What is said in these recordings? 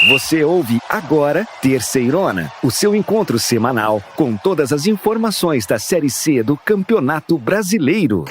Você ouve agora Terceirona, o seu encontro semanal com todas as informações da Série C do Campeonato Brasileiro.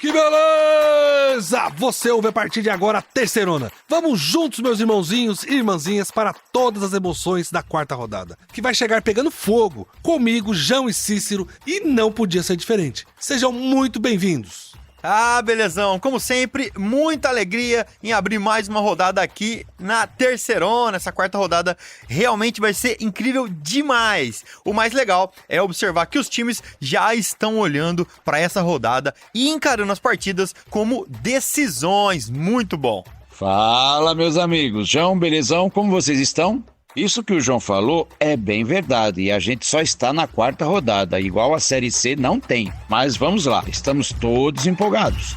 Que beleza! Você ouve a partir de agora a Terceirona. Vamos juntos, meus irmãozinhos e irmãzinhas, para todas as emoções da quarta rodada, que vai chegar pegando fogo, comigo, João e Cícero, e não podia ser diferente. Sejam muito bem-vindos. Ah, belezão, como sempre, muita alegria em abrir mais uma rodada aqui na Terceirona. Essa quarta rodada realmente vai ser incrível demais. O mais legal é observar que os times já estão olhando para essa rodada e encarando as partidas como decisões. Muito bom. Fala, meus amigos. João, belezão, como vocês estão? Isso que o João falou é bem verdade e a gente só está na quarta rodada, igual a Série C não tem. Mas vamos lá, estamos todos empolgados.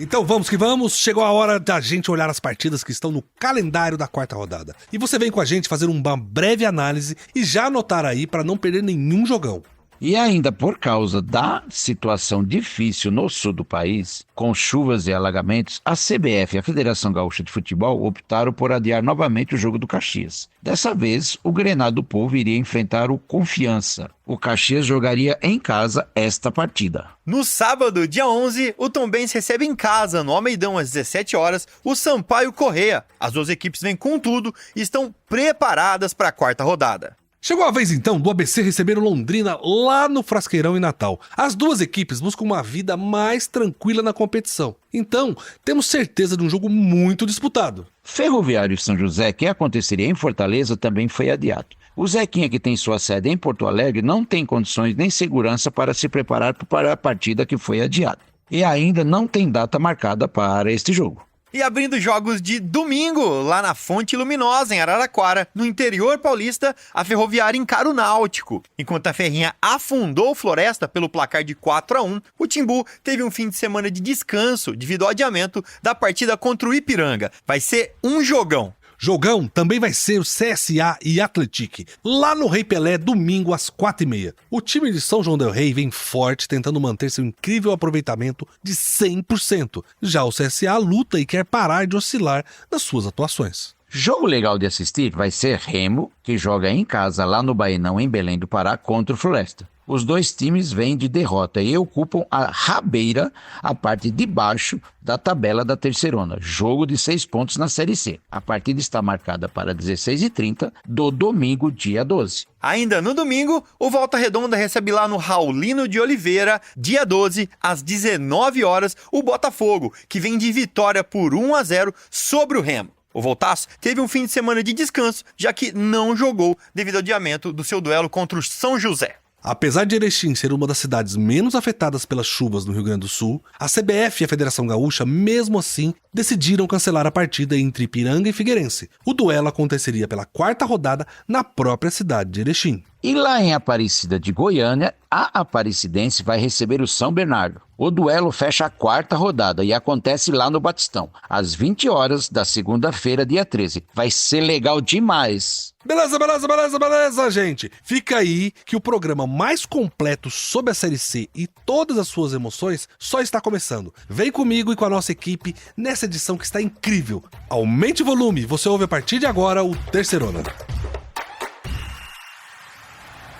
Então vamos que vamos, chegou a hora da gente olhar as partidas que estão no calendário da quarta rodada. E você vem com a gente fazer uma breve análise e já anotar aí para não perder nenhum jogão. E ainda por causa da situação difícil no sul do país, com chuvas e alagamentos, a CBF e a Federação Gaúcha de Futebol optaram por adiar novamente o jogo do Caxias. Dessa vez, o Grenal do Povo iria enfrentar o Confiança. O Caxias jogaria em casa esta partida. No sábado, dia 11, o Tombense recebe em casa, no Almeidão, às 17 horas, o Sampaio Corrêa. As duas equipes vêm com tudo e estão preparadas para a quarta rodada. Chegou a vez então do ABC receber o Londrina lá no Frasqueirão em Natal. As duas equipes buscam uma vida mais tranquila na competição. Então, temos certeza de um jogo muito disputado. Ferroviário e São José, que aconteceria em Fortaleza, também foi adiado. O Zequinha, que tem sua sede em Porto Alegre, não tem condições nem segurança para se preparar para a partida que foi adiada. E ainda não tem data marcada para este jogo. E abrindo jogos de domingo, lá na Fonte Luminosa, em Araraquara, no interior paulista, a Ferroviária encara o Náutico. Enquanto a Ferrinha afundou o Floresta pelo placar de 4-1, o Timbu teve um fim de semana de descanso devido ao adiamento da partida contra o Ipiranga. Vai ser um jogão. Jogão também vai ser o CSA e Atlético, lá no Rei Pelé, domingo às 4h30. O time de São João del Rei vem forte, tentando manter seu incrível aproveitamento de 100%. Já o CSA luta e quer parar de oscilar nas suas atuações. Jogo legal de assistir vai ser Remo, que joga em casa lá no Baenão, em Belém do Pará, contra o Floresta. Os dois times vêm de derrota e ocupam a rabeira, a parte de baixo da tabela da Terceirona. Jogo de 6 pontos na Série C. A partida está marcada para 16h30 do domingo, dia 12. Ainda no domingo, o Volta Redonda recebe lá no Raulino de Oliveira, dia 12, às 19 horas, o Botafogo, que vem de vitória por 1-0 sobre o Remo. O Voltaço teve um fim de semana de descanso, já que não jogou devido ao adiamento do seu duelo contra o São José. Apesar de Erechim ser uma das cidades menos afetadas pelas chuvas no Rio Grande do Sul, a CBF e a Federação Gaúcha, mesmo assim, decidiram cancelar a partida entre Ipiranga e Figueirense. O duelo aconteceria pela quarta rodada na própria cidade de Erechim. E lá em Aparecida de Goiânia, a Aparecidense vai receber o São Bernardo. O duelo fecha a quarta rodada e acontece lá no Batistão, às 20 horas da segunda-feira, dia 13. Vai ser legal demais. Beleza, gente. Fica aí que o programa mais completo sobre a Série C e todas as suas emoções só está começando. Vem comigo e com a nossa equipe nessa edição que está incrível. Aumente o volume, você ouve a partir de agora o Terceirona.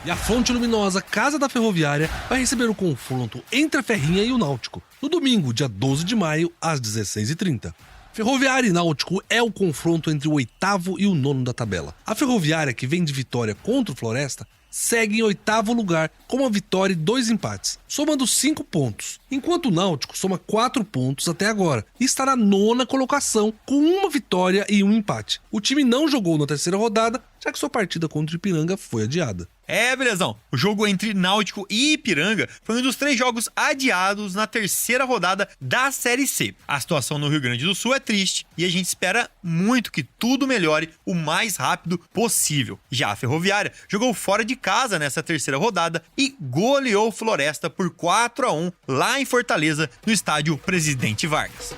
E a Fonte Luminosa, casa da Ferroviária, vai receber o confronto entre a Ferrinha e o Náutico, no domingo, dia 12 de maio, às 16h30. Ferroviária e Náutico é o confronto entre o 8º e o 9º da tabela. A Ferroviária, que vem de vitória contra o Floresta, segue em 8º lugar com uma vitória e 2 empates, somando 5 pontos, enquanto o Náutico soma 4 pontos até agora e está na 9ª colocação com uma vitória e um empate. O time não jogou na terceira rodada, já que sua partida contra o Ipiranga foi adiada. Belezão, o jogo entre Náutico e Ipiranga foi um dos 3 jogos adiados na terceira rodada da Série C. A situação no Rio Grande do Sul é triste e a gente espera muito que tudo melhore o mais rápido possível. Já a Ferroviária jogou fora de casa nessa terceira rodada e goleou o Floresta por 4-1 lá em Fortaleza, no estádio Presidente Vargas.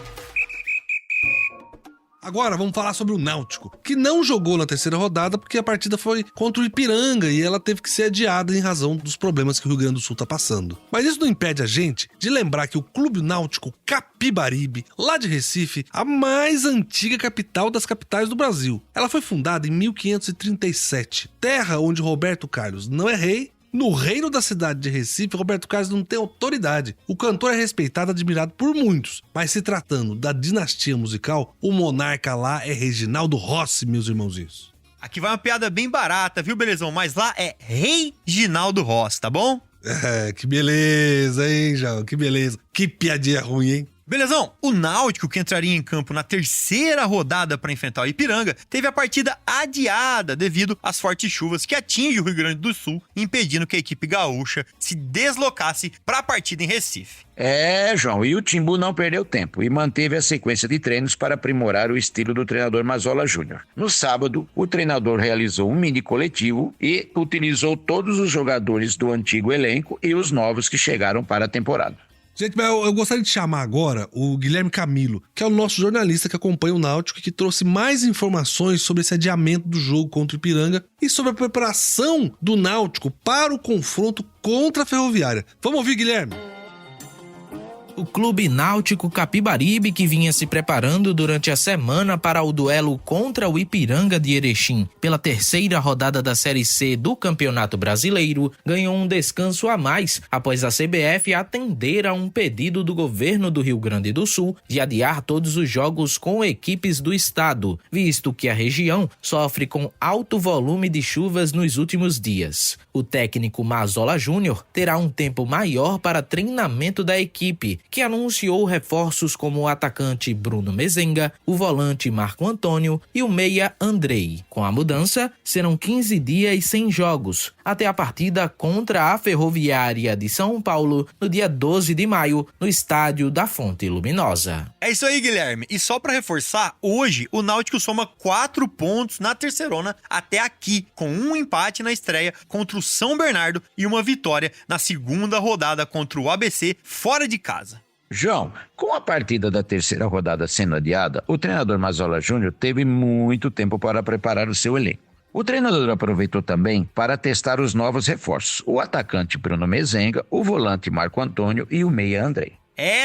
Agora vamos falar sobre o Náutico, que não jogou na terceira rodada porque a partida foi contra o Ipiranga e ela teve que ser adiada em razão dos problemas que o Rio Grande do Sul tá passando. Mas isso não impede a gente de lembrar que o Clube Náutico Capibaribe, lá de Recife, a mais antiga capital das capitais do Brasil. Ela foi fundada em 1537, terra onde Roberto Carlos não é rei. No reino da cidade de Recife, Roberto Carlos não tem autoridade. O cantor é respeitado e admirado por muitos, mas se tratando da dinastia musical, o monarca lá é Reginaldo Rossi, meus irmãozinhos. Aqui vai uma piada bem barata, viu, belezão? Mas lá é Reginaldo Rossi, tá bom? Que beleza, hein, João? Que beleza. Que piadinha ruim, hein? Belezão, o Náutico, que entraria em campo na terceira rodada para enfrentar o Ipiranga, teve a partida adiada devido às fortes chuvas que atingem o Rio Grande do Sul, impedindo que a equipe gaúcha se deslocasse para a partida em Recife. João, e o Timbu não perdeu tempo e manteve a sequência de treinos para aprimorar o estilo do treinador Mazola Júnior. No sábado, o treinador realizou um mini coletivo e utilizou todos os jogadores do antigo elenco e os novos que chegaram para a temporada. Gente, mas eu gostaria de chamar agora o Guilherme Camilo, que é o nosso jornalista que acompanha o Náutico e que trouxe mais informações sobre esse adiamento do jogo contra o Ipiranga e sobre a preparação do Náutico para o confronto contra a Ferroviária. Vamos ouvir, Guilherme? O Clube Náutico Capibaribe, que vinha se preparando durante a semana para o duelo contra o Ipiranga de Erechim pela terceira rodada da Série C do Campeonato Brasileiro, ganhou um descanso a mais após a CBF atender a um pedido do governo do Rio Grande do Sul de adiar todos os jogos com equipes do estado, visto que a região sofre com alto volume de chuvas nos últimos dias. O técnico Mazola Júnior terá um tempo maior para treinamento da equipe, que anunciou reforços como o atacante Bruno Mezenga, o volante Marco Antônio e o meia Andrei. Com a mudança, serão 15 dias sem jogos, até a partida contra a Ferroviária de São Paulo, no dia 12 de maio, no estádio da Fonte Luminosa. É isso aí, Guilherme. E só para reforçar, hoje o Náutico soma 4 pontos na terceirona até aqui, com um empate na estreia contra o São Bernardo e uma vitória na segunda rodada contra o ABC fora de casa. João, com a partida da terceira rodada sendo adiada, o treinador Mazola Júnior teve muito tempo para preparar o seu elenco. O treinador aproveitou também para testar os novos reforços, o atacante Bruno Mezenga, o volante Marco Antônio e o meia Andrei.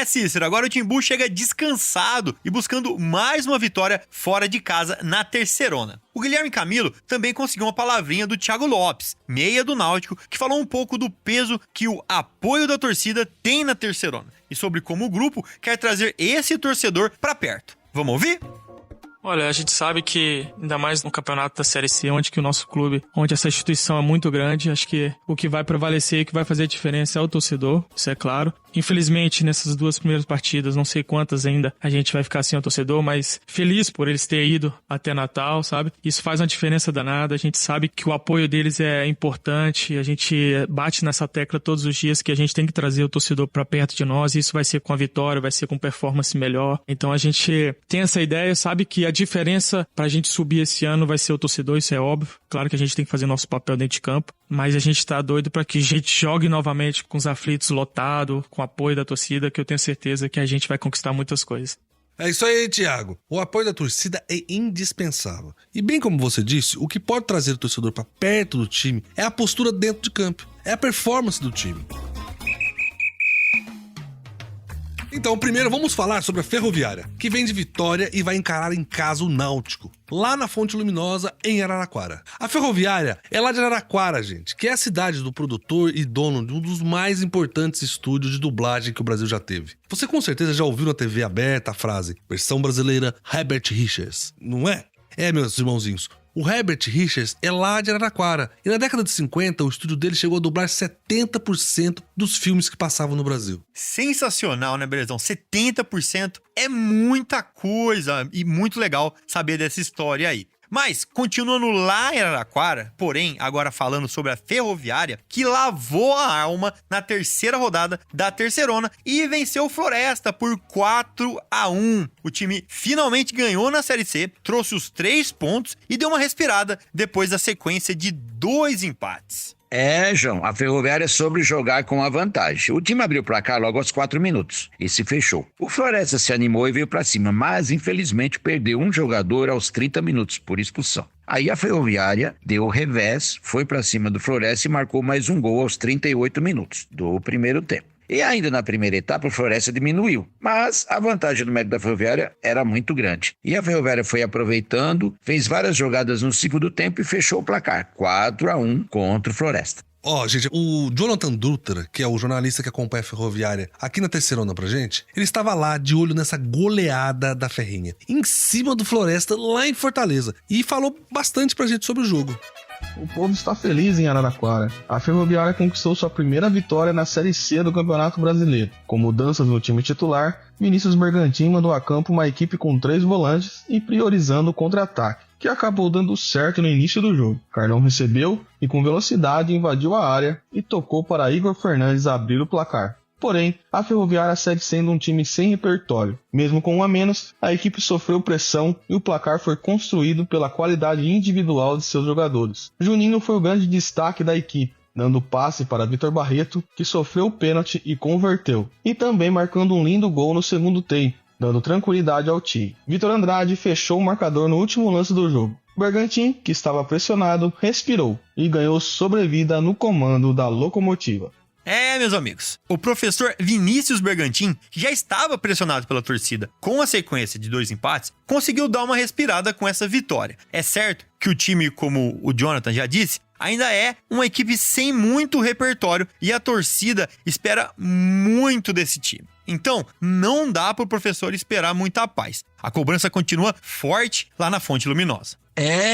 Cícero, agora o Timbu chega descansado e buscando mais uma vitória fora de casa na terceirona. O Guilherme Camilo também conseguiu uma palavrinha do Thiago Lopes, meia do Náutico, que falou um pouco do peso que o apoio da torcida tem na terceirona e sobre como o grupo quer trazer esse torcedor para perto. Vamos ouvir? Olha, a gente sabe que, ainda mais no campeonato da Série C, onde que o nosso clube, onde essa instituição é muito grande, acho que o que vai prevalecer e o que vai fazer a diferença é o torcedor, isso é claro. Infelizmente, nessas 2 primeiras partidas, não sei quantas ainda, a gente vai ficar sem o torcedor, mas feliz por eles terem ido até Natal, sabe? Isso faz uma diferença danada, a gente sabe que o apoio deles é importante, a gente bate nessa tecla todos os dias que a gente tem que trazer o torcedor pra perto de nós, e isso vai ser com a vitória, vai ser com performance melhor. Então a gente tem essa ideia, sabe que a diferença pra gente subir esse ano vai ser o torcedor, isso é óbvio. Claro que a gente tem que fazer nosso papel dentro de campo, mas a gente tá doido pra que a gente jogue novamente com os aflitos lotados, com o apoio da torcida, que eu tenho certeza que a gente vai conquistar muitas coisas. É isso aí, Thiago. O apoio da torcida é indispensável. E bem como você disse, o que pode trazer o torcedor para perto do time é a postura dentro de campo, é a performance do time. Então, primeiro vamos falar sobre a Ferroviária, que vem de vitória e vai encarar em casa o Náutico, lá na Fonte Luminosa, em Araraquara. A Ferroviária é lá de Araraquara, gente, que é a cidade do produtor e dono de um dos mais importantes estúdios de dublagem que o Brasil já teve. Você com certeza já ouviu na TV aberta a frase, versão brasileira Herbert Richards, não é? É, meus irmãozinhos. O Herbert Richards é lá de Araraquara e na década de 50 o estúdio dele chegou a dublar 70% dos filmes que passavam no Brasil. Sensacional, né, belezão? 70% é muita coisa e muito legal saber dessa história aí. Mas, continuando lá em Araraquara, porém, agora falando sobre a Ferroviária, que lavou a alma na terceira rodada da terceirona e venceu o Floresta por 4-1. O time finalmente ganhou na Série C, trouxe os 3 pontos e deu uma respirada depois da sequência de 2 empates. João, a Ferroviária soube jogar com a vantagem. O time abriu o placar logo aos 4 minutos e se fechou. O Floresta se animou e veio para cima, mas infelizmente perdeu um jogador aos 30 minutos por expulsão. Aí a Ferroviária deu o revés, foi para cima do Floresta e marcou mais um gol aos 38 minutos do primeiro tempo. E ainda na primeira etapa o Floresta diminuiu, mas a vantagem do mérito da Ferroviária era muito grande. E a Ferroviária foi aproveitando, fez várias jogadas no segundo tempo e fechou o placar, 4-1 contra o Floresta. Gente, o Jonathan Dutra, que é o jornalista que acompanha a Ferroviária aqui na Terceirona pra gente, ele estava lá de olho nessa goleada da Ferrinha, em cima do Floresta, lá em Fortaleza, e falou bastante pra gente sobre o jogo. O povo está feliz em Araraquara. A Ferroviária conquistou sua primeira vitória na Série C do Campeonato Brasileiro. Com mudanças no time titular, Vinícius Bergantin mandou a campo uma equipe com 3 volantes e priorizando o contra-ataque, que acabou dando certo no início do jogo. Carlão recebeu e com velocidade invadiu a área e tocou para Igor Fernandes abrir o placar. Porém, a Ferroviária segue sendo um time sem repertório. Mesmo com um a menos, a equipe sofreu pressão e o placar foi construído pela qualidade individual de seus jogadores. Juninho foi o grande destaque da equipe, dando passe para Vitor Barreto, que sofreu o pênalti e converteu, e também marcando um lindo gol no segundo tempo, dando tranquilidade ao time. Vitor Andrade fechou o marcador no último lance do jogo. Bergantin, que estava pressionado, respirou e ganhou sobrevida no comando da locomotiva. Meus amigos, o professor Vinícius Bergantin, que já estava pressionado pela torcida com a sequência de 2 empates, conseguiu dar uma respirada com essa vitória. É certo que o time, como o Jonathan já disse, ainda é uma equipe sem muito repertório e a torcida espera muito desse time. Então, não dá para o professor esperar muita paz. A cobrança continua forte lá na Fonte Luminosa.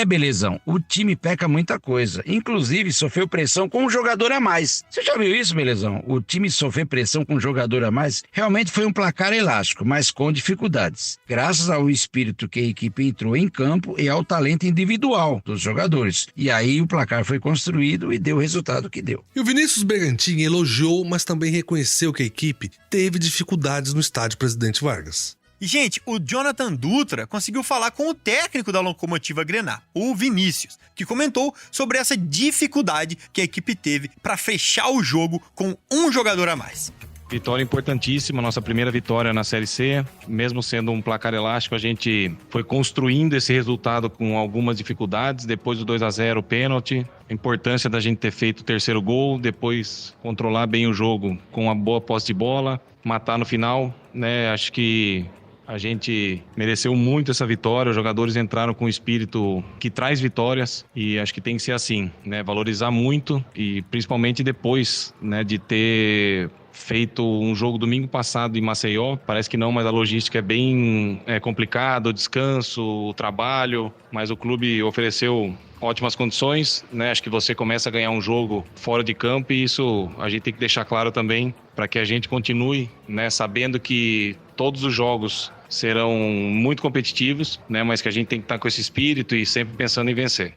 Belezão, o time peca muita coisa, inclusive sofreu pressão com um jogador a mais. Você já viu isso, Belezão? O time sofrer pressão com um jogador a mais realmente foi um placar elástico, mas com dificuldades. Graças ao espírito que a equipe entrou em campo e ao talento individual dos jogadores. E aí o placar foi construído e deu o resultado que deu. E o Vinícius Bergantin elogiou, mas também reconheceu que a equipe teve dificuldades no estádio Presidente Vargas. E, gente, o Jonathan Dutra conseguiu falar com o técnico da Locomotiva Grená, o Vinícius, que comentou sobre essa dificuldade que a equipe teve para fechar o jogo com um jogador a mais. Vitória importantíssima, nossa primeira vitória na Série C. Mesmo sendo um placar elástico, a gente foi construindo esse resultado com algumas dificuldades. Depois do 2-0, o pênalti. A importância da gente ter feito o terceiro gol, depois controlar bem o jogo com uma boa posse de bola, matar no final, né? Acho que a gente mereceu muito essa vitória, os jogadores entraram com um espírito que traz vitórias e acho que tem que ser assim, né? Valorizar muito e principalmente depois, né, de ter feito um jogo domingo passado em Maceió, parece que não, mas a logística é bem complicada, o descanso, o trabalho, mas o clube ofereceu ótimas condições, né? Acho que você começa a ganhar um jogo fora de campo e isso a gente tem que deixar claro também para que a gente continue, né, sabendo que todos os jogos serão muito competitivos, né, mas que a gente tem que estar com esse espírito e sempre pensando em vencer.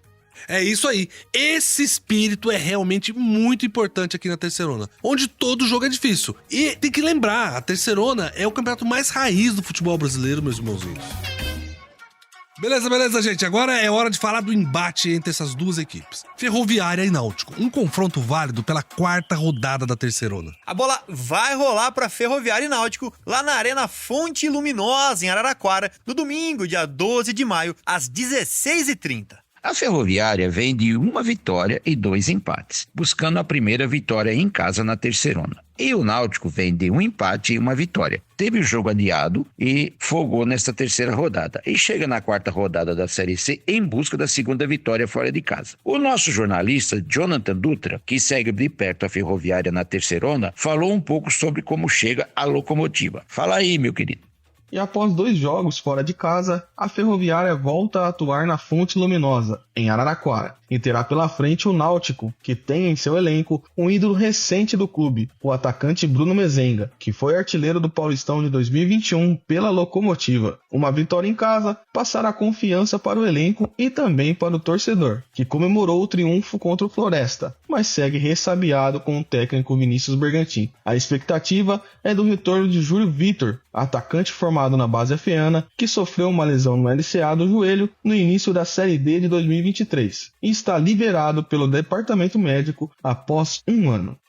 É isso aí. Esse espírito é realmente muito importante aqui na Terceirona, onde todo jogo é difícil. E tem que lembrar, a Terceirona é o campeonato mais raiz do futebol brasileiro, meus irmãozinhos. Beleza, gente. Agora é hora de falar do embate entre essas duas equipes. Ferroviária e Náutico. Um confronto válido pela 4ª rodada da Terceirona. A bola vai rolar para Ferroviária e Náutico lá na Arena Fonte Luminosa, em Araraquara, no domingo, dia 12 de maio, às 16h30. A Ferroviária vem de uma vitória e 2 empates, buscando a primeira vitória em casa na Terceirona. E o Náutico vem de um empate e uma vitória. Teve o jogo adiado e folgou nesta terceira rodada. E chega na 4ª rodada da Série C em busca da segunda vitória fora de casa. O nosso jornalista Jonathan Dutra, que segue de perto a Ferroviária na Terceirona, falou um pouco sobre como chega a Locomotiva. Fala aí, meu querido. E após 2 jogos fora de casa, a Ferroviária volta a atuar na Fonte Luminosa, em Araraquara, e terá pela frente o Náutico, que tem em seu elenco um ídolo recente do clube, o atacante Bruno Mezenga, que foi artilheiro do Paulistão de 2021 pela Locomotiva. Uma vitória em casa passará confiança para o elenco e também para o torcedor, que comemorou o triunfo contra o Floresta, mas segue ressabiado com o técnico Vinícius Bergantin. A expectativa é do retorno de Júlio Vitor, atacante formado na base afiana, que sofreu uma lesão no LCA do joelho no início da Série D de 2023 e está liberado pelo departamento médico após 1 ano.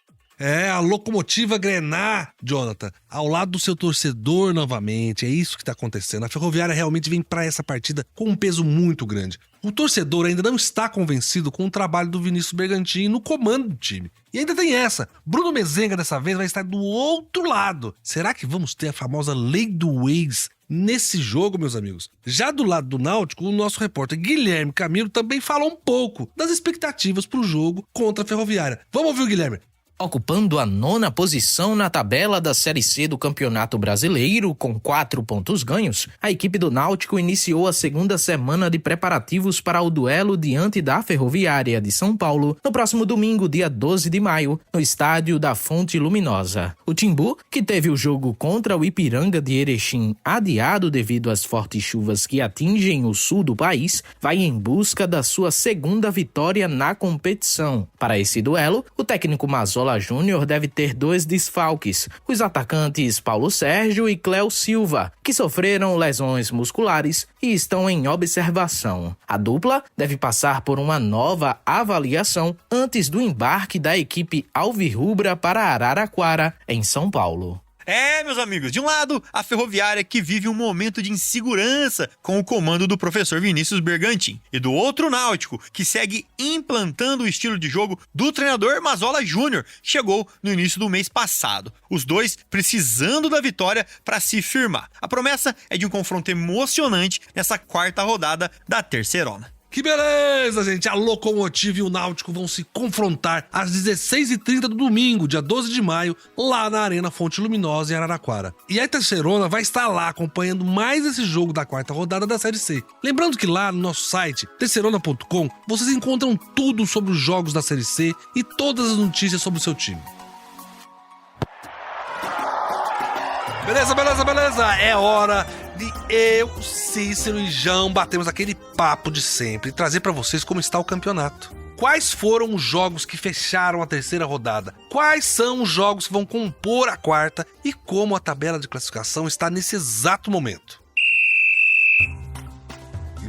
É, a locomotiva Grená, Jonathan, ao lado do seu torcedor novamente. É isso que tá acontecendo. A Ferroviária realmente vem para essa partida com um peso muito grande. O torcedor ainda não está convencido com o trabalho do Vinícius Bergantin no comando do time. E ainda tem essa. Bruno Mezenga dessa vez vai estar do outro lado. Será que vamos ter a famosa lei do ex nesse jogo, meus amigos? Já do lado do Náutico, o nosso repórter Guilherme Camilo também falou um pouco das expectativas para o jogo contra a Ferroviária. Vamos ouvir o Guilherme. Ocupando a 9ª posição na tabela da Série C do Campeonato Brasileiro, com 4 pontos ganhos, a equipe do Náutico iniciou a 2ª semana de preparativos para o duelo diante da Ferroviária de São Paulo, no próximo domingo, dia 12 de maio, no estádio da Fonte Luminosa. O Timbu, que teve o jogo contra o Ipiranga de Erechim adiado devido às fortes chuvas que atingem o sul do país, vai em busca da sua 2ª vitória na competição. Para esse duelo, o técnico Mazola Júnior deve ter 2 desfalques, os atacantes Paulo Sérgio e Cléo Silva, que sofreram lesões musculares e estão em observação. A dupla deve passar por uma nova avaliação antes do embarque da equipe alvirrubra para Araraquara, em São Paulo. Meus amigos, de um lado, a Ferroviária que vive um momento de insegurança com o comando do professor Vinícius Bergantin. E do outro, o Náutico, que segue implantando o estilo de jogo do treinador Mazola Júnior, que chegou no início do mês passado. Os dois precisando da vitória para se firmar. A promessa é de um confronto emocionante nessa 4ª rodada da Terceirona. Que beleza, gente! A Locomotiva e o Náutico vão se confrontar às 16h30 do domingo, dia 12 de maio, lá na Arena Fonte Luminosa, em Araraquara. E a Terceirona vai estar lá acompanhando mais esse jogo da 4ª rodada da Série C. Lembrando que lá no nosso site, terceirona.com, vocês encontram tudo sobre os jogos da Série C e todas as notícias sobre o seu time. Beleza! É hora de eu, Cícero e João batemos aquele papo de sempre e trazer pra vocês como está o campeonato. Quais foram os jogos que fecharam a 3ª rodada? Quais são os jogos que vão compor a 4ª? E como a tabela de classificação está nesse exato momento?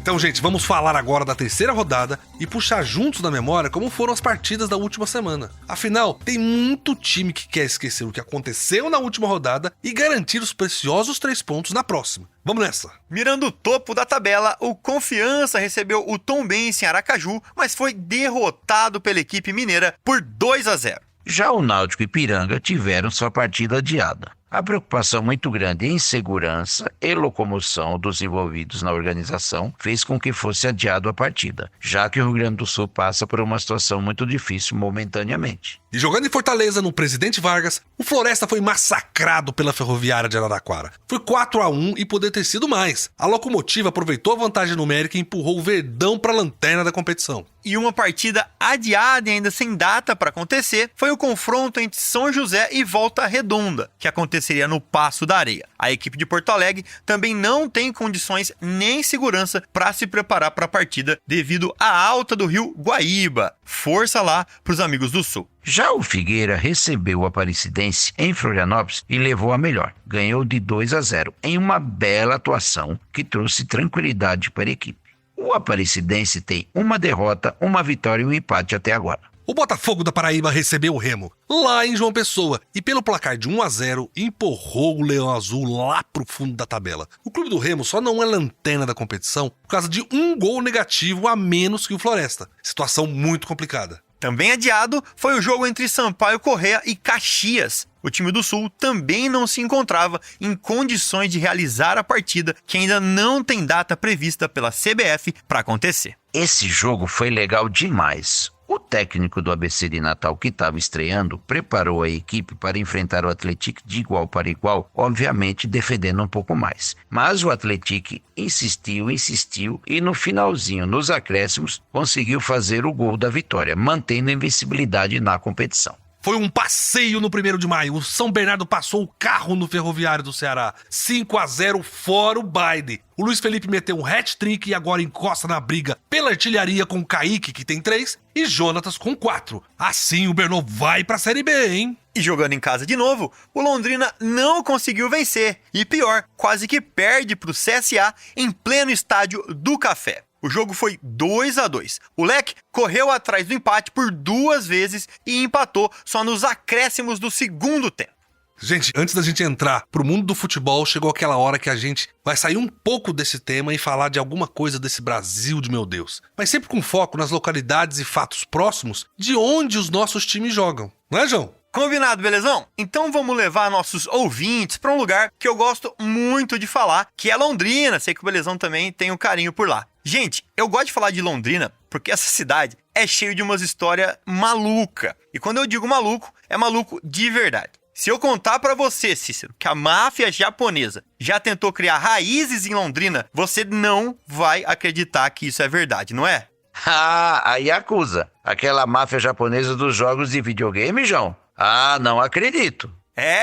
Então, gente, vamos falar agora da 3ª rodada e puxar juntos na memória como foram as partidas da última semana. Afinal, tem muito time que quer esquecer o que aconteceu na última rodada e garantir os preciosos 3 pontos na próxima. Vamos nessa! Mirando o topo da tabela, o Confiança recebeu o Tombense em Aracaju, mas foi derrotado pela equipe mineira por 2-0. Já o Náutico e Ipiranga tiveram sua partida adiada. A preocupação muito grande em segurança e locomoção dos envolvidos na organização fez com que fosse adiado a partida, já que o Rio Grande do Sul passa por uma situação muito difícil momentaneamente. E jogando em Fortaleza, no Presidente Vargas, o Floresta foi massacrado pela Ferroviária de Araraquara. Foi 4-1 e poderia ter sido mais. A Locomotiva aproveitou a vantagem numérica e empurrou o Verdão para a lanterna da competição. E uma partida adiada e ainda sem data para acontecer foi o confronto entre São José e Volta Redonda, que aconteceria no Paço da Areia. A equipe de Porto Alegre também não tem condições nem segurança para se preparar para a partida devido à alta do rio Guaíba. Força lá para os amigos do Sul. Já o Figueira recebeu o Aparecidense em Florianópolis e levou a melhor. Ganhou de 2-0 em uma bela atuação que trouxe tranquilidade para a equipe. O Aparecidense tem uma derrota, uma vitória e um empate até agora. O Botafogo da Paraíba recebeu o Remo, lá em João Pessoa, e pelo placar de 1-0, empurrou o Leão Azul lá pro fundo da tabela. O clube do Remo só não é lanterna da competição por causa de um gol negativo a menos que o Floresta. Situação muito complicada. Também adiado foi o jogo entre Sampaio Corrêa e Caxias. O time do Sul também não se encontrava em condições de realizar a partida, que ainda não tem data prevista pela CBF para acontecer. Esse jogo foi legal demais. O técnico do ABC de Natal, que estava estreando, preparou a equipe para enfrentar o Atlético de igual para igual, obviamente defendendo um pouco mais. Mas o Atlético insistiu e no finalzinho, nos acréscimos, conseguiu fazer o gol da vitória, mantendo a invencibilidade na competição. Foi um passeio no 1º de maio. O São Bernardo passou o carro no Ferroviário do Ceará. 5-0 fora o baile. O Luiz Felipe meteu um hat-trick e agora encosta na briga pela Aquela artilharia com Kaique, que tem 3, e Jonatas com 4. Assim o Brno vai pra Série B, hein? E jogando em casa de novo, o Londrina não conseguiu vencer. E pior, quase que perde pro CSA em pleno estádio do Café. O jogo foi 2-2. O Leque correu atrás do empate por 2 vezes e empatou só nos acréscimos do segundo tempo. Gente, antes da gente entrar pro mundo do futebol, chegou aquela hora que a gente vai sair um pouco desse tema e falar de alguma coisa desse Brasil de meu Deus. Mas sempre com foco nas localidades e fatos próximos de onde os nossos times jogam. Não é, João? Combinado, belezão? Então vamos levar nossos ouvintes para um lugar que eu gosto muito de falar, que é Londrina. Sei que o Belezão também tem um carinho por lá. Gente, eu gosto de falar de Londrina porque essa cidade é cheia de umas histórias malucas. E quando eu digo maluco, é maluco de verdade. Se eu contar pra você, Cícero, que a máfia japonesa já tentou criar raízes em Londrina, você não vai acreditar que isso é verdade, não é? Ah, a Yakuza, aquela máfia japonesa dos jogos de videogame, João? Ah, não acredito.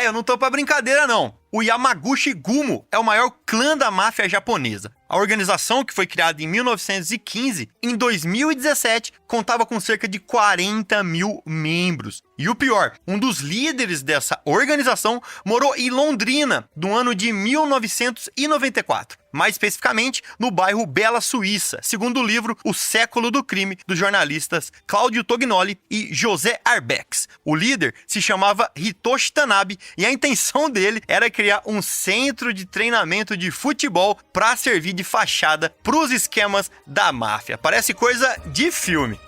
Eu não tô pra brincadeira, não. O Yamaguchi Gumo é o maior clã da máfia japonesa. A organização, que foi criada em 1915, em 2017, contava com cerca de 40 mil membros. E o pior, um dos líderes dessa organização morou em Londrina, no ano de 1994. Mais especificamente, no bairro Bela Suíça, segundo o livro O Século do Crime, dos jornalistas Cláudio Tognoli e José Arbex. O líder se chamava Hitoshi Tanabe e a intenção dele era criar um centro de treinamento de futebol para servir de fachada para os esquemas da máfia. Parece coisa de filme.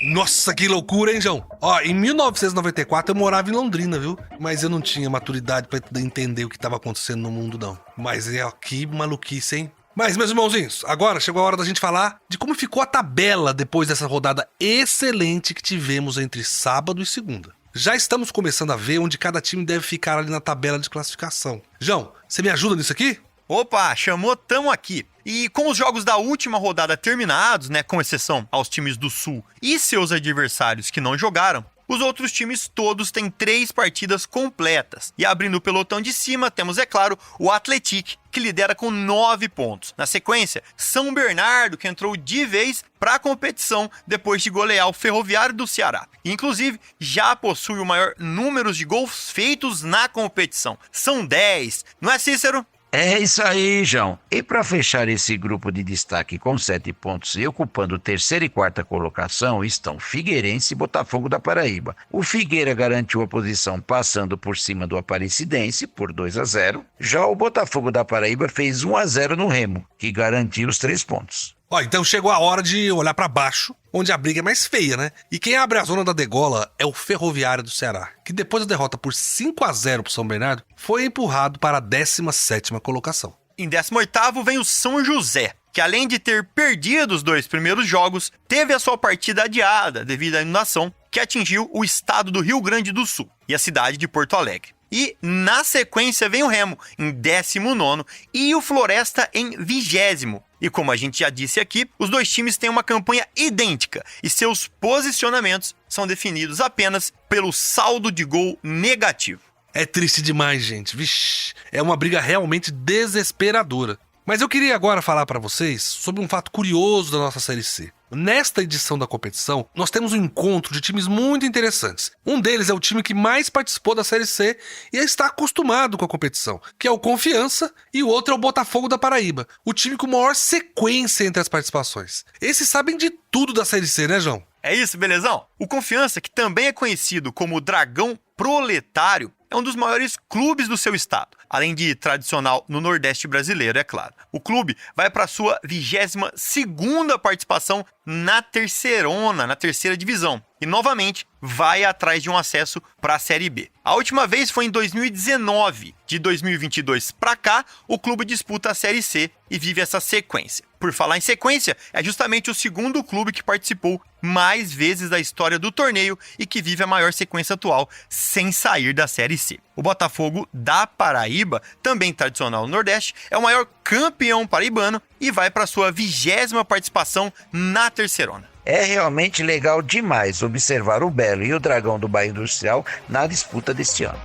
Nossa, que loucura, hein, João? Ó, em 1994 eu morava em Londrina, viu? Mas eu não tinha maturidade pra entender o que tava acontecendo no mundo, não. Mas que maluquice, hein? Mas, meus irmãozinhos, agora chegou a hora da gente falar de como ficou a tabela depois dessa rodada excelente que tivemos entre sábado e segunda. Já estamos começando a ver onde cada time deve ficar ali na tabela de classificação. João, você me ajuda nisso aqui? Opa, chamou, tamo aqui. E com os jogos da última rodada terminados, né, com exceção aos times do Sul e seus adversários que não jogaram, os outros times todos têm 3 partidas completas. E abrindo o pelotão de cima, temos, é claro, o Atlético, que lidera com 9 pontos. Na sequência, São Bernardo, que entrou de vez para a competição depois de golear o Ferroviário do Ceará. E, inclusive, já possui o maior número de gols feitos na competição. São 10. Não é, Cícero? É isso aí, João. E para fechar esse grupo de destaque com 7 pontos e ocupando terceira e quarta colocação estão Figueirense e Botafogo da Paraíba. O Figueira garantiu a posição passando por cima do Aparecidense por 2-0. Já o Botafogo da Paraíba fez 1-0 no Remo, que garantiu os 3 pontos. Ó, então chegou a hora de olhar pra baixo, onde a briga é mais feia, né? E quem abre a zona da degola é o Ferroviário do Ceará, que depois da derrota por 5-0 pro São Bernardo, foi empurrado para a 17ª colocação. Em 18º vem o São José, que além de ter perdido os 2 primeiros jogos, teve a sua partida adiada devido à inundação que atingiu o estado do Rio Grande do Sul e a cidade de Porto Alegre. E na sequência vem o Remo, em 19º, e o Floresta em 20º. E como a gente já disse aqui, os 2 times têm uma campanha idêntica e seus posicionamentos são definidos apenas pelo saldo de gol negativo. É triste demais, gente. Vixe, é uma briga realmente desesperadora. Mas eu queria agora falar para vocês sobre um fato curioso da nossa Série C. Nesta edição da competição, nós temos um encontro de times muito interessantes. Um deles é o time que mais participou da Série C e está acostumado com a competição, que é o Confiança, e o outro é o Botafogo da Paraíba, o time com maior sequência entre as participações. Esses sabem de tudo da Série C, né, João? É isso, belezão? O Confiança, que também é conhecido como Dragão Proletário, é um dos maiores clubes do seu estado, além de tradicional no Nordeste brasileiro, é claro. O clube vai para sua 22ª participação na Terceirona, na terceira divisão, e novamente vai atrás de um acesso para a Série B. A última vez foi em 2019. De 2022 para cá, o clube disputa a Série C e vive essa sequência. Por falar em sequência, é justamente o segundo clube que participou mais vezes da história do torneio e que vive a maior sequência atual sem sair da Série C. O Botafogo da Paraíba, também tradicional no Nordeste, é o maior campeão paraibano e vai para sua 20ª participação na Terceirona. É realmente legal demais observar o Belo e o Dragão do Bairro Industrial na disputa deste ano.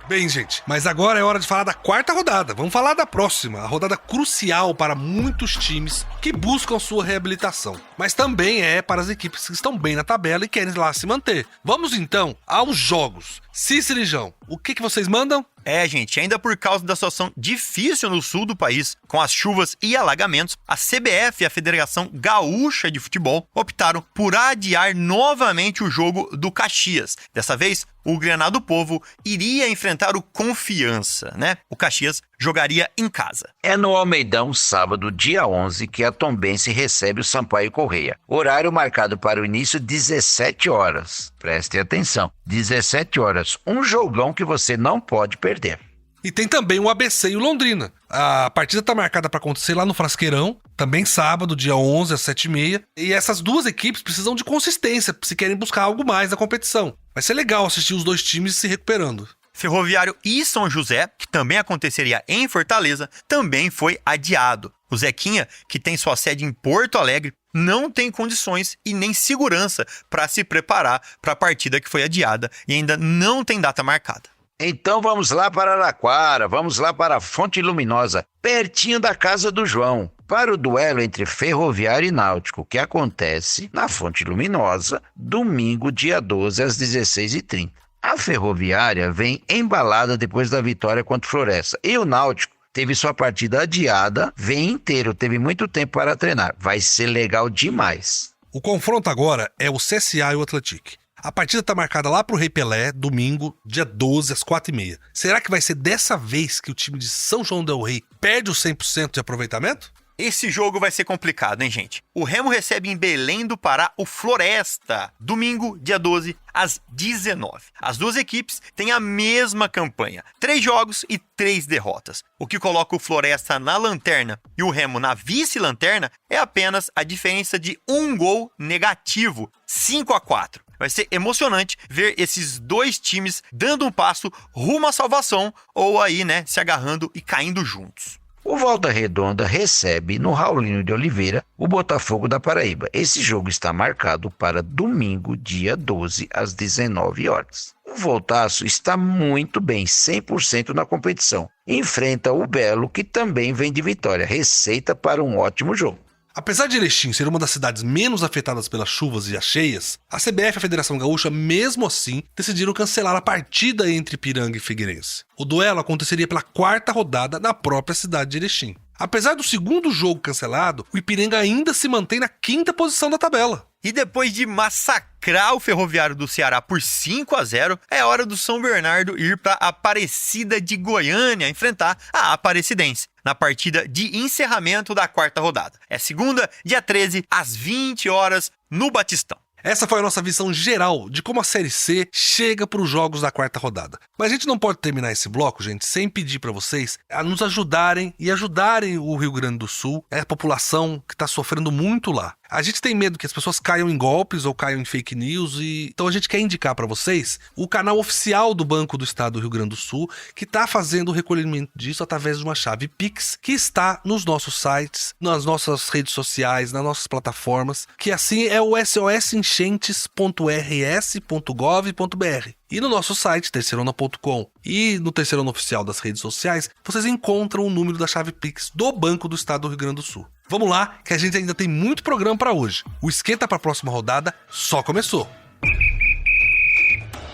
Bem, gente, mas agora é hora de falar da quarta rodada. Vamos falar da próxima, a rodada crucial para muitos times que buscam sua reabilitação. Mas também é para as equipes que estão bem na tabela e querem lá se manter. Vamos então aos jogos. Cícero e João, o que vocês mandam? Gente, ainda por causa da situação difícil no sul do país, com as chuvas e alagamentos, a CBF e a Federação Gaúcha de Futebol optaram por adiar novamente o jogo do Caxias. Dessa vez, o Grenal do Povo iria enfrentar o Confiança, né? O Caxias jogaria em casa. É no Almeidão, sábado, dia 11, que a Tombense recebe o Sampaio Corrêa. Horário marcado para o início, 17 horas. Prestem atenção, 17 horas. Um jogão que você não pode perder. E tem também o ABC e o Londrina. A partida está marcada para acontecer lá no Frasqueirão, também sábado, dia 11, às 7h30. E essas duas equipes precisam de consistência se querem buscar algo mais na competição. Vai ser legal assistir os dois times se recuperando. Ferroviário e São José, que também aconteceria em Fortaleza, também foi adiado. O Zequinha, que tem sua sede em Porto Alegre, não tem condições e nem segurança para se preparar para a partida que foi adiada e ainda não tem data marcada. Então vamos lá para Araraquara, vamos lá para a Fonte Luminosa, pertinho da casa do João, para o duelo entre Ferroviário e Náutico, que acontece na Fonte Luminosa, domingo, dia 12, às 16h30. A Ferroviária vem embalada depois da vitória contra o Floresta. E o Náutico teve sua partida adiada, vem inteiro, teve muito tempo para treinar. Vai ser legal demais. O confronto agora é o CSA e o Atlético. A partida está marcada lá pro Rei Pelé, domingo, dia 12, às 4h30. Será que vai ser dessa vez que o time de São João del Rei perde os 100% de aproveitamento? Esse jogo vai ser complicado, hein, gente? O Remo recebe em Belém do Pará o Floresta, domingo, dia 12, às 19h. As duas equipes têm a mesma campanha, 3 jogos e 3 derrotas. O que coloca o Floresta na lanterna e o Remo na vice-lanterna é apenas a diferença de um gol negativo, 5-4. Vai ser emocionante ver esses dois times dando um passo rumo à salvação ou aí, né, se agarrando e caindo juntos. O Volta Redonda recebe no Raulino de Oliveira o Botafogo da Paraíba. Esse jogo está marcado para domingo, dia 12, às 19h. O Voltaço está muito bem, 100% na competição. Enfrenta o Belo, que também vem de vitória. Receita para um ótimo jogo. Apesar de Erechim ser uma das cidades menos afetadas pelas chuvas e as cheias, a CBF e a Federação Gaúcha, mesmo assim, decidiram cancelar a partida entre Ipiranga e Figueirense. O duelo aconteceria pela quarta rodada na própria cidade de Erechim. Apesar do segundo jogo cancelado, o Ipiranga ainda se mantém na 5ª posição da tabela. E depois de massacrar o Ferroviário do Ceará por 5-0, é hora do São Bernardo ir para Aparecida de Goiânia enfrentar a Aparecidense na partida de encerramento da quarta rodada. É segunda, dia 13, às 20h, no Batistão. Essa foi a nossa visão geral de como a Série C chega para os jogos da quarta rodada. Mas a gente não pode terminar esse bloco, gente, sem pedir para vocês a nos ajudarem e ajudarem o Rio Grande do Sul, a população que está sofrendo muito lá. A gente tem medo que as pessoas caiam em golpes ou caiam em fake news, então a gente quer indicar para vocês o canal oficial do Banco do Estado do Rio Grande do Sul, que está fazendo o recolhimento disso através de uma chave Pix, que está nos nossos sites, nas nossas redes sociais, nas nossas plataformas, que assim é o sosenchentes.rs.gov.br. E no nosso site, terceirona.com, e no Terceirona Oficial das redes sociais, vocês encontram o número da chave Pix do Banco do Estado do Rio Grande do Sul. Vamos lá, que a gente ainda tem muito programa para hoje. O esquenta para a próxima rodada só começou.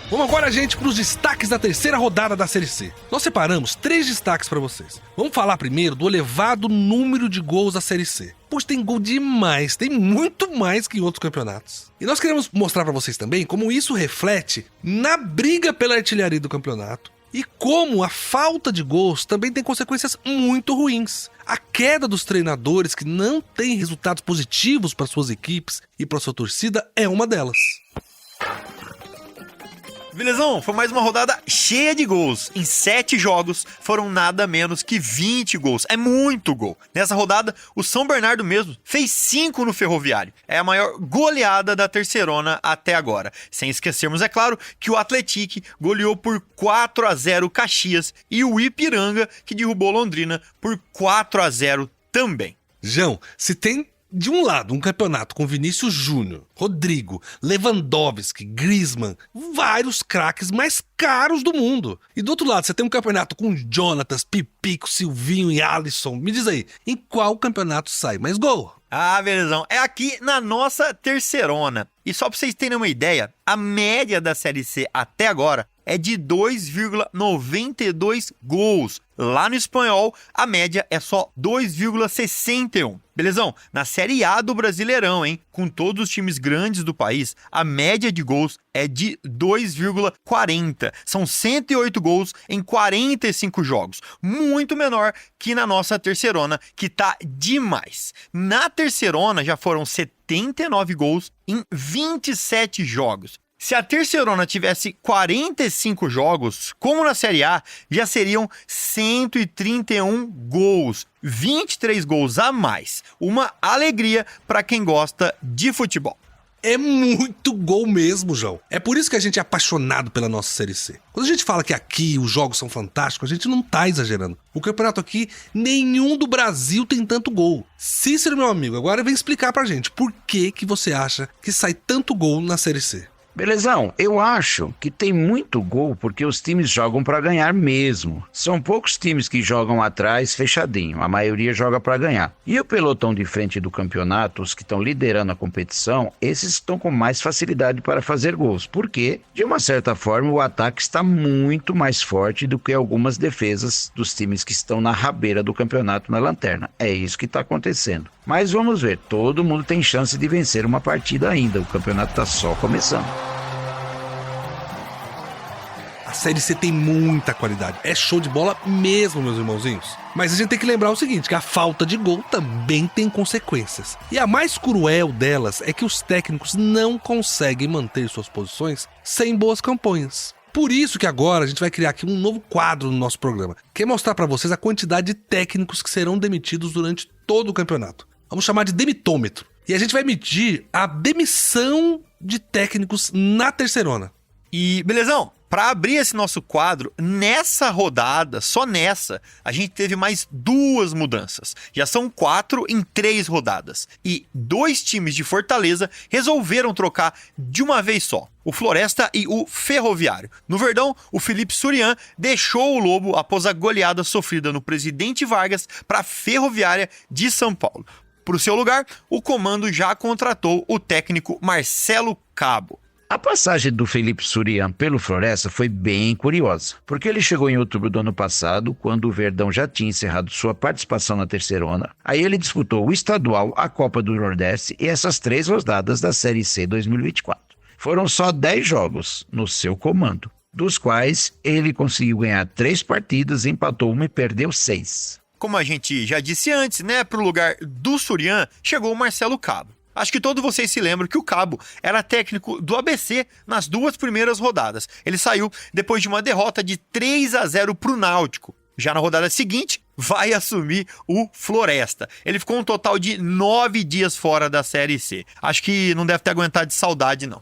Vamos agora, gente, para os destaques da terceira rodada da Série C. Nós separamos 3 destaques para vocês. Vamos falar primeiro do elevado número de gols da Série C. Pois tem gol demais, tem muito mais que em outros campeonatos. E nós queremos mostrar para vocês também como isso reflete na briga pela artilharia do campeonato. E como a falta de gols também tem consequências muito ruins. A queda dos treinadores que não têm resultados positivos para suas equipes e para sua torcida é uma delas. Belezão, foi mais uma rodada cheia de gols. Em 7 jogos foram nada menos que 20 gols. É muito gol. Nessa rodada, o São Bernardo mesmo fez 5 no Ferroviário. É a maior goleada da Terceirona até agora. Sem esquecermos, é claro, que o Atlético goleou por 4-0 o Caxias e o Ipiranga, que derrubou Londrina por 4-0 também. João, se tem De um lado, um campeonato com Vinícius Júnior, Rodrigo, Lewandowski, Griezmann, vários craques mais caros do mundo. E do outro lado, você tem um campeonato com Jonatas, Pipico, Silvinho e Alisson. Me diz aí, em qual campeonato sai mais gol? Ah, belezão. É aqui na nossa terceirona. E só pra vocês terem uma ideia, a média da Série C até agora é de 2,92 gols. Lá no espanhol, a média é só 2,61. Belezão? Na Série A do Brasileirão, hein? Com todos os times grandes do país, a média de gols é de 2,40. São 108 gols em 45 jogos. Muito menor que na nossa terceirona, que tá demais. Na terceirona já foram 79 gols em 27 jogos. Se a terceirona tivesse 45 jogos, como na Série A, já seriam 131 gols. 23 gols a mais. Uma alegria para quem gosta de futebol. É muito gol mesmo, João. É por isso que a gente é apaixonado pela nossa Série C. Quando a gente fala que aqui os jogos são fantásticos, a gente não tá exagerando. O campeonato aqui, nenhum do Brasil tem tanto gol. Cícero, meu amigo, agora vem explicar pra gente por que você acha que sai tanto gol na Série C. Belezão, eu acho que tem muito gol porque os times jogam para ganhar mesmo. São poucos times que jogam atrás fechadinho, a maioria joga para ganhar. E o pelotão de frente do campeonato, os que estão liderando a competição, esses estão com mais facilidade para fazer gols, porque, de uma certa forma, o ataque está muito mais forte do que algumas defesas dos times que estão na rabeira do campeonato na lanterna. É isso que está acontecendo. Mas vamos ver, todo mundo tem chance de vencer uma partida ainda, o campeonato está só começando. A Série C tem muita qualidade, é show de bola mesmo, meus irmãozinhos. Mas a gente tem que lembrar o seguinte, que a falta de gol também tem consequências. E a mais cruel delas é que os técnicos não conseguem manter suas posições sem boas campanhas. Por isso que agora a gente vai criar aqui um novo quadro no nosso programa, que é mostrar para vocês a quantidade de técnicos que serão demitidos durante todo o campeonato. Vamos chamar de demitômetro. E a gente vai medir a demissão de técnicos na terceirona. E, belezão, para abrir esse nosso quadro, nessa rodada, só nessa, a gente teve mais 2 mudanças. Já são 4 em 3 rodadas. E 2 times de Fortaleza resolveram trocar de uma vez só. O Floresta e o Ferroviário. No Verdão, o Felipe Surian deixou o Lobo após a goleada sofrida no Presidente Vargas para a Ferroviária de São Paulo. Para o seu lugar, o comando já contratou o técnico Marcelo Cabo. A passagem do Felipe Surian pelo Floresta foi bem curiosa, porque ele chegou em outubro do ano passado, quando o Verdão já tinha encerrado sua participação na terceirona. Aí ele disputou o estadual, a Copa do Nordeste e essas 3 rodadas da Série C 2024. Foram só 10 jogos no seu comando, dos quais ele conseguiu ganhar 3 partidas, empatou 1 e perdeu 6. Como a gente já disse antes, né, para o lugar do Surian chegou o Marcelo Cabo. Acho que todos vocês se lembram que o Cabo era técnico do ABC nas 2 primeiras rodadas. Ele saiu depois de uma derrota de 3-0 para o Náutico. Já na rodada seguinte, vai assumir o Floresta. Ele ficou um total de 9 dias fora da Série C. Acho que não deve ter aguentado de saudade, não.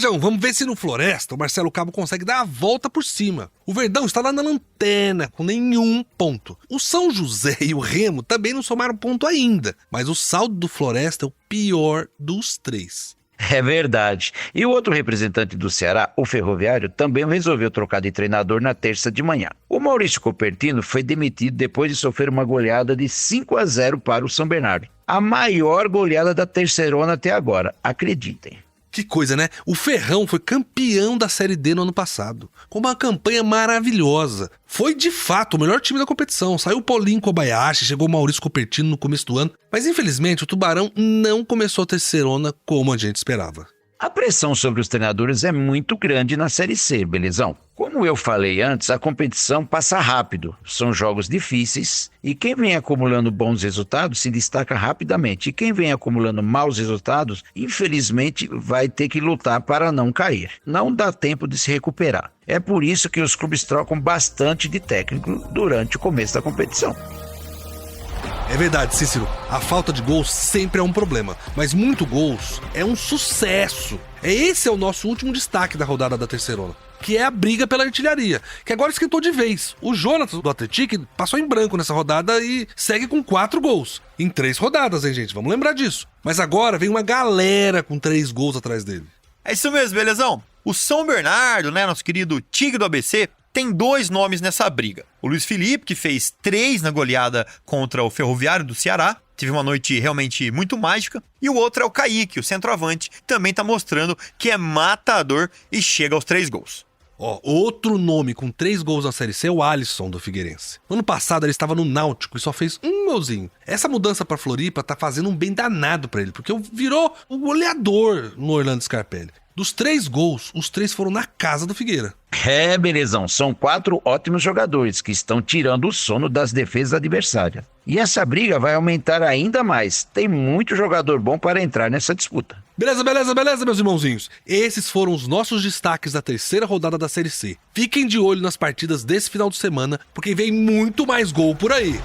João, vamos ver se no Floresta o Marcelo Cabo consegue dar a volta por cima. O Verdão está lá na lanterna, com nenhum ponto. O São José e o Remo também não somaram ponto ainda, mas o saldo do Floresta é o pior dos 3. É verdade. E o outro representante do Ceará, o Ferroviário, também resolveu trocar de treinador na terça de manhã. O Maurício Copertino foi demitido depois de sofrer uma goleada de 5-0 para o São Bernardo. A maior goleada da terceirona até agora, acreditem. Que coisa, né? O Ferrão foi campeão da Série D no ano passado, com uma campanha maravilhosa. Foi, de fato, o melhor time da competição. Saiu o Paulinho Kobayashi, chegou o Maurício Copertino no começo do ano. Mas, infelizmente, o Tubarão não começou a terceirona como a gente esperava. A pressão sobre os treinadores é muito grande na Série C, belezão? Como eu falei antes, a competição passa rápido, são jogos difíceis e quem vem acumulando bons resultados se destaca rapidamente. E quem vem acumulando maus resultados, infelizmente, vai ter que lutar para não cair. Não dá tempo de se recuperar. É por isso que os clubes trocam bastante de técnico durante o começo da competição. É verdade, Cícero, a falta de gols sempre é um problema, mas muito gols é um sucesso. Esse é o nosso último destaque da rodada da Terceirona, que é a briga pela artilharia, que agora esquentou de vez. O Jonathan do Atlético passou em branco nessa rodada e segue com 4 gols. Em 3 rodadas, hein, gente? Vamos lembrar disso. Mas agora vem uma galera com 3 gols atrás dele. É isso mesmo, belezão? O São Bernardo, né, nosso querido Tigre do ABC, tem 2 nomes nessa briga. O Luiz Felipe, que fez 3 na goleada contra o Ferroviário do Ceará, teve uma noite realmente muito mágica. E o outro é o Kaique, o centroavante, também tá mostrando que é matador e chega aos 3 gols. Outro nome com 3 gols na Série C é o Alisson do Figueirense. No ano passado ele estava no Náutico e só fez 1 golzinho. Essa mudança pra Floripa tá fazendo um bem danado pra ele, porque virou o goleador no Orlando Scarpelli. Dos 3 gols, os 3 foram na casa do Figueira. Belezão, são 4 ótimos jogadores que estão tirando o sono das defesas adversárias. E essa briga vai aumentar ainda mais. Tem muito jogador bom para entrar nessa disputa. Beleza, meus irmãozinhos. Esses foram os nossos destaques da terceira rodada da Série C. Fiquem de olho nas partidas desse final de semana, porque vem muito mais gol por aí.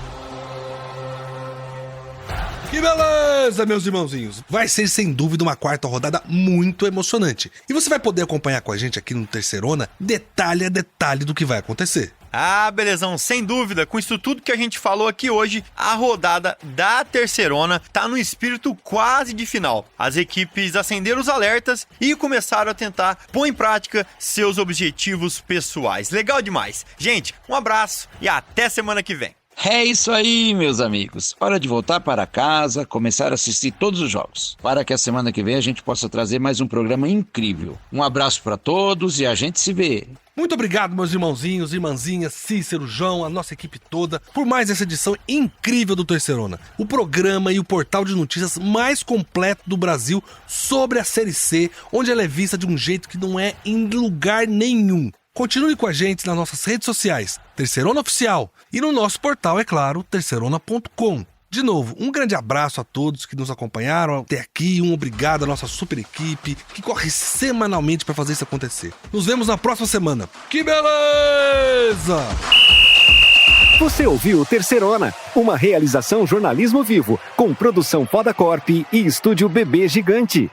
Que beleza, meus irmãozinhos! Vai ser sem dúvida uma quarta rodada muito emocionante. E você vai poder acompanhar com a gente aqui no Terceirona detalhe a detalhe do que vai acontecer. Ah, belezão, sem dúvida, com isso tudo que a gente falou aqui hoje, a rodada da Terceirona tá no espírito quase de final. As equipes acenderam os alertas e começaram a tentar pôr em prática seus objetivos pessoais. Legal demais. Gente, um abraço e até semana que vem. É isso aí, meus amigos. Hora de voltar para casa, começar a assistir todos os jogos, para que a semana que vem a gente possa trazer mais um programa incrível. Um abraço para todos e a gente se vê. Muito obrigado, meus irmãozinhos, irmãzinhas, Cícero, João, a nossa equipe toda, por mais essa edição incrível do Terceirona. O programa e o portal de notícias mais completo do Brasil sobre a Série C, onde ela é vista de um jeito que não é em lugar nenhum. Continue com a gente nas nossas redes sociais, Terceirona Oficial, e no nosso portal, é claro, terceirona.com. De novo, um grande abraço a todos que nos acompanharam até aqui, um obrigado à nossa super equipe, que corre semanalmente para fazer isso acontecer. Nos vemos na próxima semana. Que beleza! Você ouviu Terceirona, uma realização jornalismo vivo, com produção Poda Corp e estúdio Bebê Gigante.